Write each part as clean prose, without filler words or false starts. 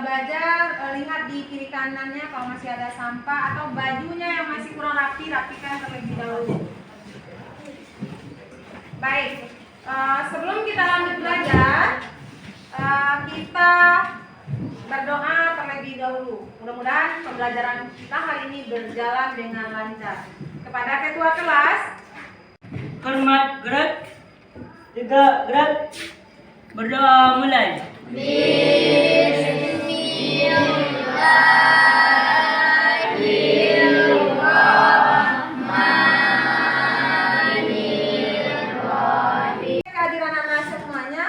belajar, lihat di kiri kanannya kalau masih ada sampah atau bajunya yang masih kurang rapi, rapikan terlebih dahulu. Baik, sebelum kita lanjut belajar, kita berdoa terlebih dahulu. Mudah-mudahan pembelajaran kita hari ini berjalan dengan lancar. Kepada ketua kelas, hormat gerak, juga gerak, berdoa mulai. Bismillahirrahmanirrahim. Kehadiran anak semuanya.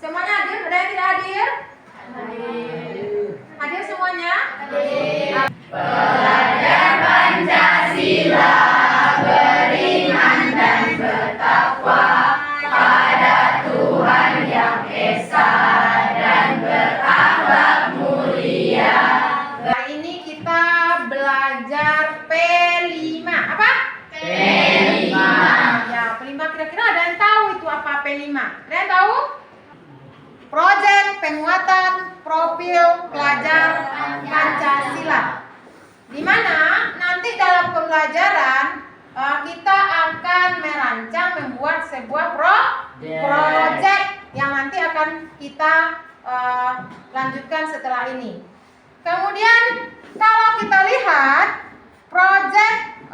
Semuanya hadir? Ada yang tidak hadir? Hadir semuanya? Belajar Pancasila, beriman dan bertakwa pada Tuhan Yang Esa dan berakhlak mulia. Hari ini kita belajar P5. Apa? P5. Ya, P5 kira-kira ada yang tahu itu apa P5? Ada yang tahu? Proyek penguatan profil pelajar Pancasila. Di mana nanti dalam pembelajaran kita akan merancang membuat sebuah proyek yang nanti akan kita lanjutkan setelah ini. Kemudian kalau kita lihat proyek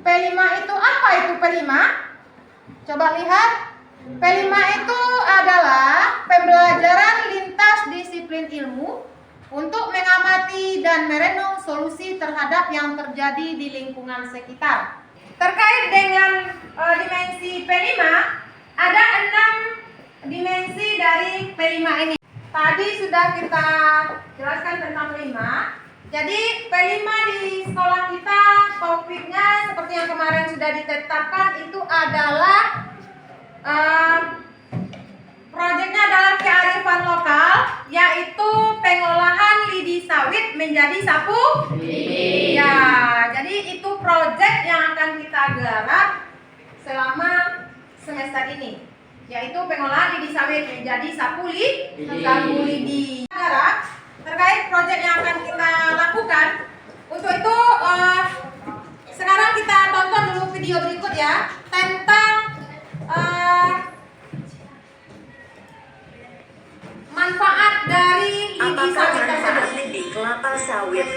P5 itu apa itu P5? Coba lihat. P5 itu adalah pembelajaran lintas disiplin ilmu untuk mengamati dan merenung solusi terhadap yang terjadi di lingkungan sekitar. Terkait dengan dimensi P5, ada 6 dimensi dari P5 ini. Tadi sudah kita jelaskan tentang P5. Jadi P5 di sekolah kita topiknya seperti yang kemarin sudah ditetapkan itu adalah proyeknya adalah kearifan lokal, yaitu pengolahan lidi sawit menjadi sapu lidi. Ya, jadi itu proyek yang akan kita garap selama semester ini, yaitu pengolahan lidi sawit menjadi sapu lidi. Garap terkait proyek yang akan kita lakukan. Untuk itu sekarang kita tonton dulu video berikut ya tentang manfaat dari lidi sawit tersebut. Lidi kelapa sawit.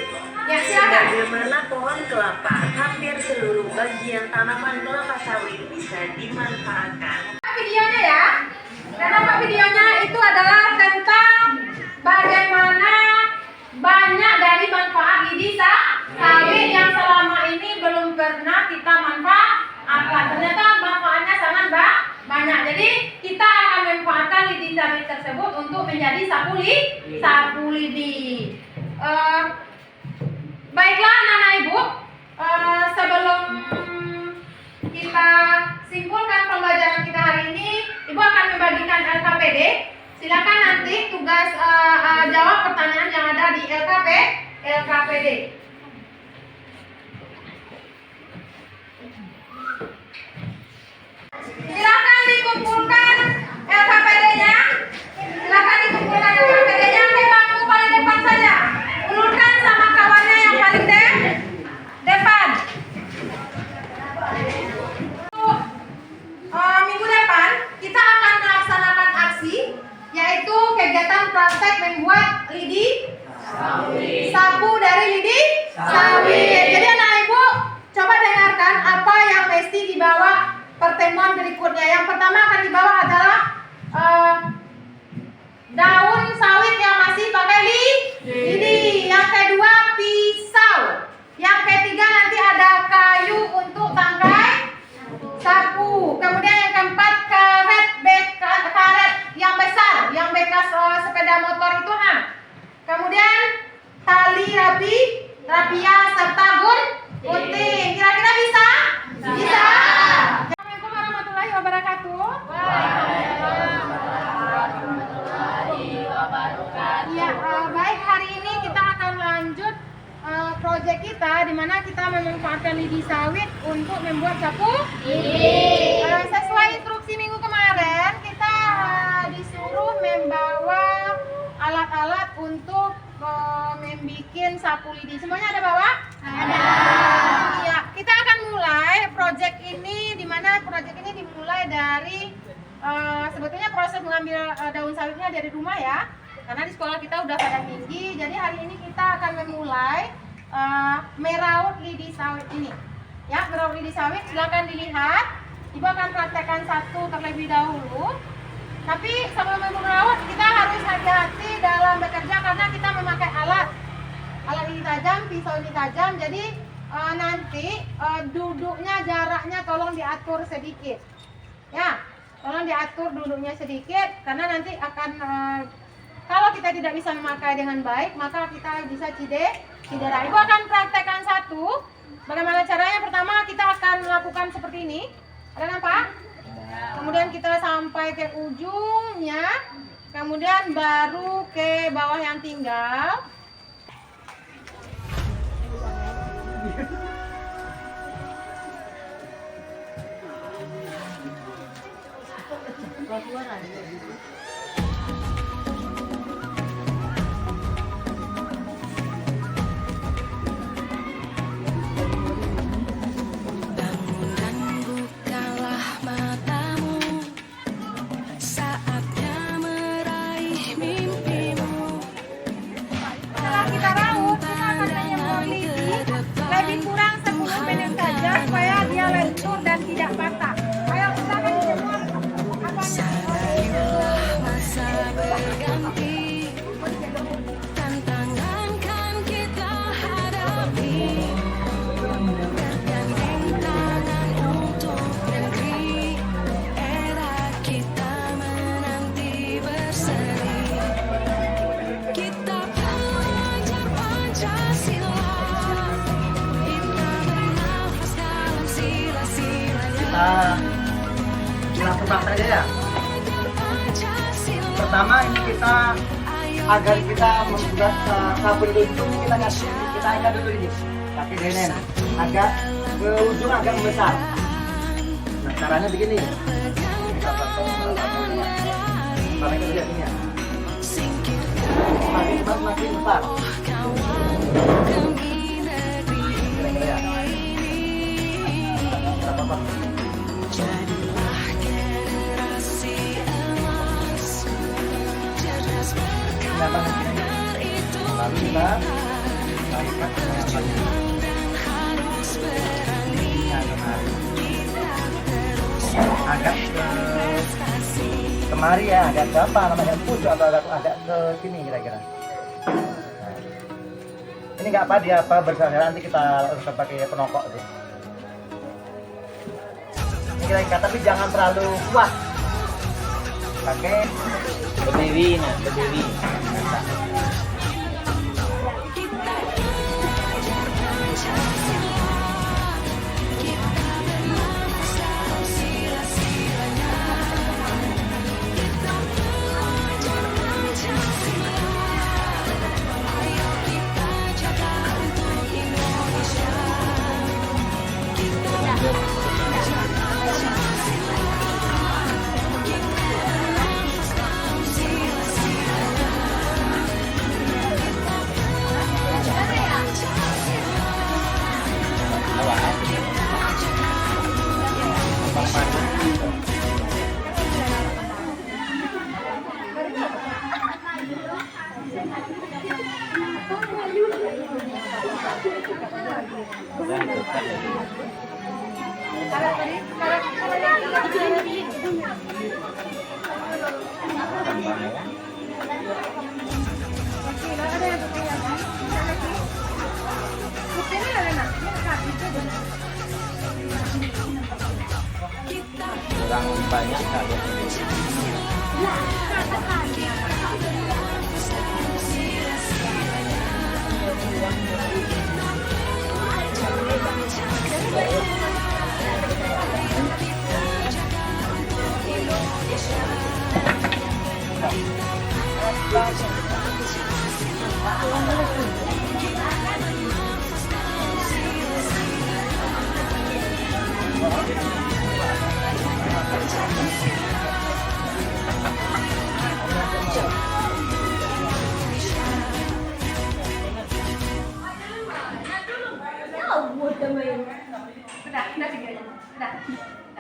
Ya, silakan. Bagaimana pohon kelapa, hampir seluruh bagian tanaman kelapa sawit bisa dimanfaatkan. Videonya ya. Dan apa videonya itu adalah tentang bagaimana banyak dari manfaat lidi sawit yang selama ini belum pernah kita manfaatkan. Ternyata manfaatnya sangat banyak. Jadi kita akan memanfaatkan lidi sawit tersebut untuk menjadi sapu lidi. Baiklah anak-anak ibu, sebelum kita simpulkan pembelajaran kita hari ini, ibu akan membagikan LKPD. Silakan nanti tugas jawab pertanyaan yang ada di LKPD. Silakan dikumpulkan LKPD-nya. Silakan dikumpulkan LKPD-nya ke bangku paling depan saja. Ulurkan sama kawannya yang paling depan. Minggu depan kita akan melaksanakan aksi, yaitu kegiatan praktek membuat lidi sapu dari lidi sawit. Jadi anak ibu coba dengarkan apa yang mesti dibawa pertemuan berikutnya. Yang pertama akan dibawa adalah daun sawit yang masih pakai lidi. Yang kedua pisau. Yang ketiga nanti ada kayu untuk tangkai sapu. Kemudian yang keempat karet yang besar, yang bekas sepeda motor itu Kemudian tali rapia serta gunting. Kira-kira bisa? Bisa. Assalamualaikum warahmatullahi wabarakatuh. Ya, baik, hari ini kita akan lanjut proyek kita di mana kita memanfaatkan lidi sawit untuk membuat sapu lidi. Sesuai instruksi minggu kemarin kita disuruh membawa mesin sapu lidi. Semuanya ada bawa? Ada. Iya, kita akan mulai project ini, di mana project ini dimulai dari sebetulnya proses mengambil daun sawitnya dari rumah ya. Karena di sekolah kita udah pada tinggi, jadi hari ini kita akan memulai meraut lidi sawit ini. Ya, meraut lidi sawit, silakan dilihat. Ibu akan praktekkan satu terlebih dahulu. Tapi sebelum merawat kita harus hati-hati dalam bekerja karena kita memakai alat ini tajam, pisau ini tajam. Jadi nanti duduknya, jaraknya tolong diatur sedikit. Ya, tolong diatur duduknya sedikit karena nanti akan kalau kita tidak bisa memakai dengan baik maka kita bisa cedera. Ibu akan praktekkan satu. Bagaimana caranya? Pertama kita akan melakukan seperti ini. Ada nampak? Kemudian kita sampai ke ujungnya, kemudian baru ke bawah yang tinggal. Lebih kurang 10 menit saja supaya dia lentur dan tidak patah. Ayo silakan dijemur apanya. Masa berganti, tantangan kan kita hadapi. Bergandeng tangan untuk negeri, era kita menanti berseri. Kita belajar Pancasila. Kita langsung saja ya. Pertama ini kita agar kita membuat sabun itu kita angkat dulu ini kaki denen agak ke ujung agak membesar. Nah caranya begini. Kita tarik ke sini ya. Makin besar. Jadilah generasi emas, cerdas berkarakter itu kita, berjuang dan harus berani. Kita terus agak ke kemari ya, agak ke apa namanya pucuk atau agak ke sini kira-kira. Nah, ini nggak apa dia apa bersama nanti kita harus pakai penokok tuh. Kira-kira tapi jangan terlalu kuat. Pakai berdiri, nah berdiri. Kurang banyak kali. Sudah.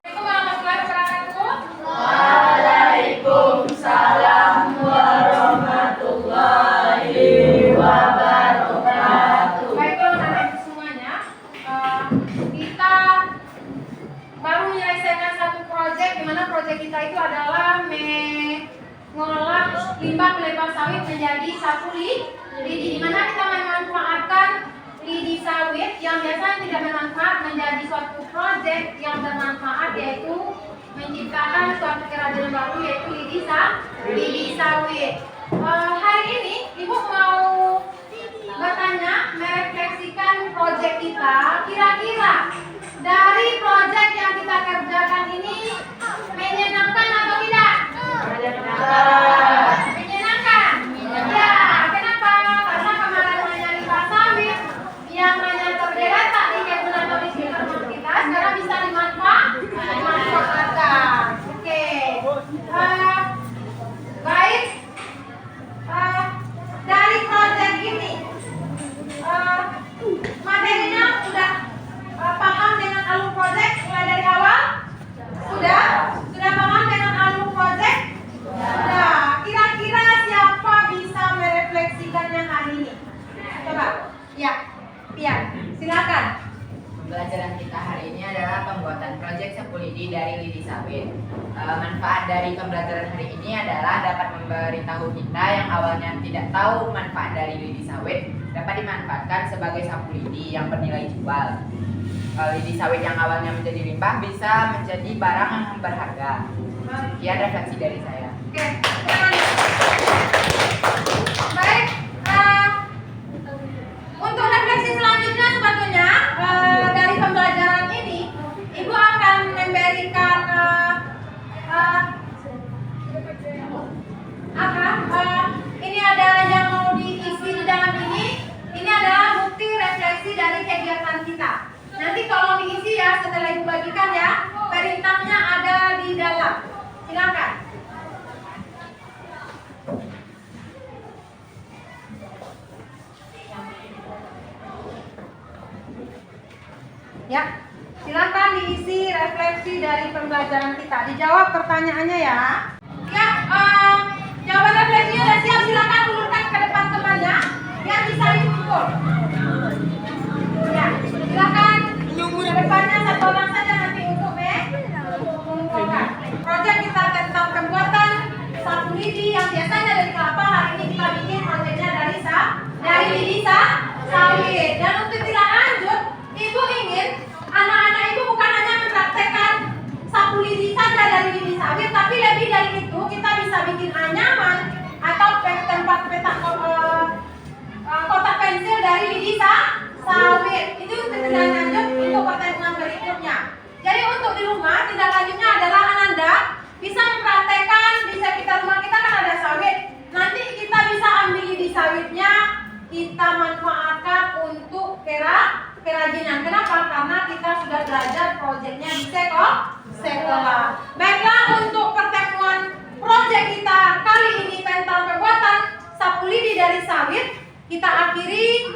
Assalamualaikum warahmatullahi wabarakatuh. Waalaikumsalam warahmatullahi wabarakatuh. Baiklah anak-anak semuanya, kita baru menyelesaikan satu proyek di mana proyek kita itu adalah mengolah limbah pelembab sawit menjadi satu lidi, di mana kita memanfaatkan lidi sawit yang biasanya tidak bermanfaat menjadi suatu proyek yang bermanfaat, yaitu menciptakan suatu kerajinan baru yaitu lidi sawit. Hari ini Ibu mau bertanya, merefleksikan proyek kita, kira-kira dari proyek yang kita kerjakan ini menyenangkan atau tidak? Menyenangkan. Ya, kenapa? Karena kemarin hanya limbah sawit yang hanya tergeletak di kebun atau di sekitar rumah kita, sekarang bisa dimanfaatkan. Oke. Baik. Dari proyek ini, materinya sudah paham dengan alur proyek mulai dari awal? Sudah paham dengan alur proyek? Sudah. Kira-kira siapa bisa merefleksikannya hari ini? Coba. Ya, Pian, silakan. Pembelajaran kita hari ini adalah pembuatan proyek sapu lidi dari lidi sawit. Manfaat dari pembelajaran hari ini adalah dapat memberitahu kita yang awalnya tidak tahu manfaat dari lidi sawit dapat dimanfaatkan sebagai sapu lidi yang bernilai jual. Lidi sawit yang awalnya menjadi limbah bisa menjadi barang yang berharga. Sekian refleksi dari saya. Oke, baik. Untuk refleksi selanjutnya sebetulnya dari pembelajaran ini, Ibu akan memberikan ini ada yang mau diisi di dalam ini. Ini adalah bukti refleksi dari kegiatan kita. Nanti tolong diisi ya setelah Ibu bagikan ya. Perintahnya ada di dalam. Silakan. Ya, silakan diisi refleksi dari pembelajaran kita. Dijawab pertanyaannya ya. Ya, jawaban refleksinya sudah siap. Silakan ulurkan ke depan temannya biar bisa dipukul. Ya, silakan ke depannya satu orang saja nanti untuk mengumpulkan. Proyek kita tentang pembuatan sapu lidi yang biasanya dari kelapa, hari ini kita bikin proyeknya dari lidi sawit. Dan untuk tidak lanjut, Ibu ingin anak-anak Ibu bukan hanya mempraktekkan sapu lidi saja dari lidi sawit, tapi lebih dari itu kita bisa bikin anyaman atau tempat petak kotak pensil dari lidi sawit. Itu untuk tidak lanjut untuk pertemuan berikutnya. Jadi untuk di rumah tindak lanjutnya adalah Ananda bisa mempraktekkan di sekitar rumah kita kan ada sawit. Nanti kita bisa ambil lidi sawitnya, kita manfaatkan untuk kerajinan. Kenapa? Karena kita sudah belajar proyeknya di sekolah. Baiklah, untuk pertemuan proyek kita kali ini tentang pembuatan sapu lidi dari sawit kita akhiri